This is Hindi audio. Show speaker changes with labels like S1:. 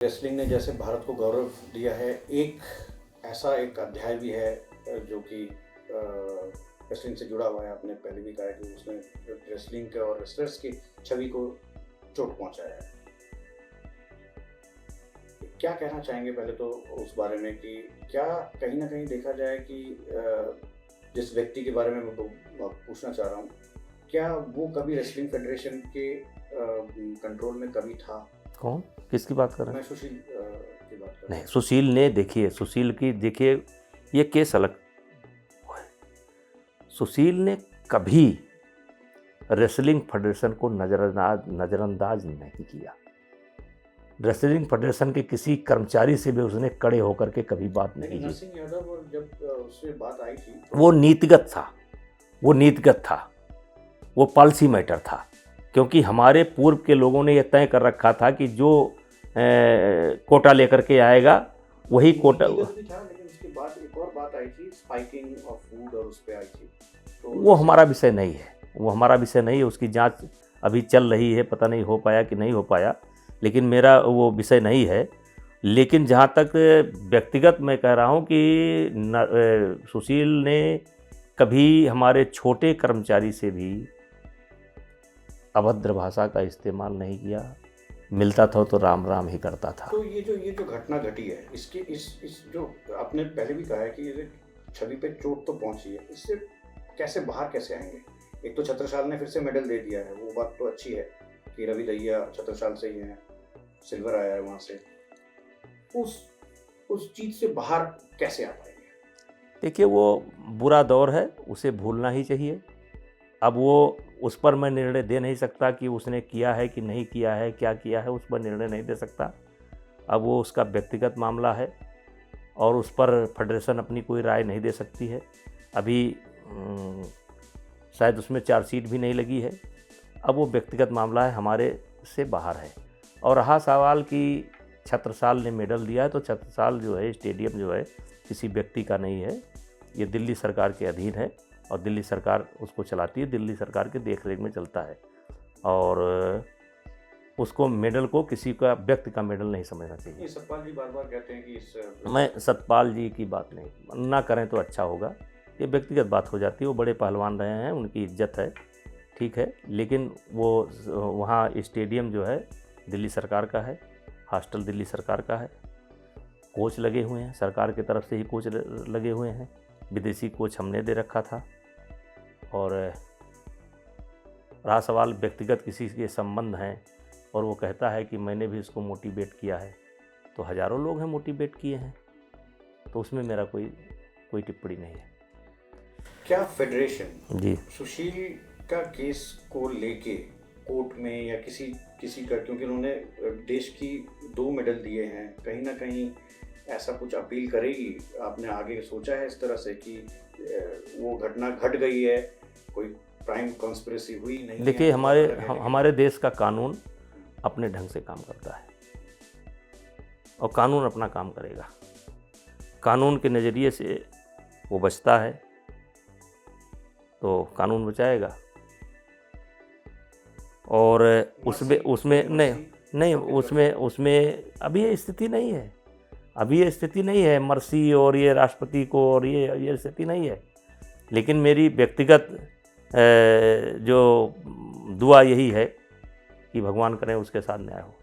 S1: रेसलिंग ने जैसे भारत को गौरव दिया है, एक ऐसा एक अध्याय भी है जो कि रेसलिंग से जुड़ा हुआ है। आपने पहले भी कहा कि उसने रेसलिंग के और रेसलर्स की छवि को चोट पहुंचाया है। क्या कहना चाहेंगे पहले तो उस बारे में कि क्या कहीं ना कहीं देखा जाए कि जिस व्यक्ति के बारे में मैं पूछना चाह रहा हूँ, क्या वो कभी रेसलिंग फेडरेशन के कंट्रोल में कभी था?
S2: कौन, किसकी बात कर रहे हैं?
S1: मैं सुशील की बात कर रहा हूँ।
S2: नहीं, सुशील ने देखिए, सुशील की देखिए ये केस अलग है। सुशील ने कभी रेसलिंग फेडरेशन को नज़रअंदाज नहीं किया। रेसलिंग फेडरेशन के किसी कर्मचारी से भी उसने कड़े होकर के कभी बात नहीं की।
S1: नरसिंह यादव और जब उससे बात आई थी,
S2: वो नीतिगत था, वो पॉलिसी मैटर था, क्योंकि हमारे पूर्व के लोगों ने ये तय कर रखा था कि जो कोटा लेकर के आएगा वही कोटा।
S1: भी था, लेकिन उसके बाद एक और बात आई थी, स्पाइकिंग ऑफ फूड, और उस पे आई थी। तो
S2: वो हमारा विषय नहीं है, उसकी जांच अभी चल रही है, पता नहीं हो पाया कि नहीं हो पाया, लेकिन मेरा वो विषय नहीं है। लेकिन जहाँ तक व्यक्तिगत मैं कह रहा हूँ कि सुशील ने कभी हमारे छोटे कर्मचारी से भी अभद्र भाषा का इस्तेमाल नहीं किया। मिलता था तो राम राम ही करता था।
S1: तो ये जो घटना घटी है, इसके इस जो आपने पहले भी कहा है कि ये छवि पे चोट तो पहुंची है, इससे कैसे बाहर कैसे आएंगे? एक तो छत्रसाल ने फिर से मेडल दे दिया है, वो बात तो अच्छी है कि रवि दहिया छत्रसाल से ही हैं, सिल्वर आया है वहाँ से। उस चीज़ से बाहर कैसे आ पाएंगे?
S2: देखिए, वो बुरा दौर है, उसे भूलना ही चाहिए। अब वो उस पर मैं निर्णय दे नहीं सकता कि उसने किया है कि नहीं किया है, क्या किया है, उस पर निर्णय नहीं दे सकता। अब वो उसका व्यक्तिगत मामला है और उस पर फेडरेशन अपनी कोई राय नहीं दे सकती है। अभी शायद उसमें चार्जशीट भी नहीं लगी है। अब वो व्यक्तिगत मामला है, हमारे से बाहर है। और रहा सवाल कि छत्रसाल ने मेडल दिया है, तो छत्रसाल जो है, स्टेडियम जो है, किसी व्यक्ति का नहीं है, ये दिल्ली सरकार के अधीन है और दिल्ली सरकार उसको चलाती है, दिल्ली सरकार के देखरेख में चलता है। और उसको मेडल को किसी का व्यक्ति का मेडल नहीं समझना चाहिए।
S1: सतपाल जी बार बार कहते हैं कि
S2: मैं सतपाल जी की बात नहीं ना करें तो अच्छा होगा, ये व्यक्तिगत बात हो जाती है। वो बड़े पहलवान रहे हैं, उनकी इज्जत है, ठीक है, लेकिन वो वहाँ स्टेडियम जो है दिल्ली सरकार का है, हॉस्टल दिल्ली सरकार का है, कोच लगे हुए हैं, सरकार की तरफ से ही कोच लगे हुए हैं, विदेशी कोच हमने दे रखा था। और रहा सवाल व्यक्तिगत किसी के संबंध हैं और वो कहता है कि मैंने भी इसको मोटिवेट किया है, तो हज़ारों लोग हैं मोटिवेट किए हैं, तो उसमें मेरा कोई टिप्पणी नहीं है।
S1: क्या फेडरेशन
S2: जी
S1: सुशील का केस को लेके कोर्ट में या किसी का, क्योंकि उन्होंने देश की 2 मेडल दिए हैं, कहीं ना कहीं ऐसा कुछ अपील करेगी? आपने आगे सोचा है इस तरह से कि वो घटना घट गई है, कोई प्राइम कॉन्स्पिरेसी हुई नहीं?
S2: देखिए, हमारे देश का कानून अपने ढंग से काम करता है और कानून अपना काम करेगा। कानून के नज़रिए से वो बचता है तो कानून बचाएगा। और उसमें नहीं उसमें अभी ये स्थिति नहीं है, मर्सी और ये राष्ट्रपति को और ये स्थिति नहीं है। लेकिन मेरी व्यक्तिगत जो दुआ यही है कि भगवान करें उसके साथ न्याय हो।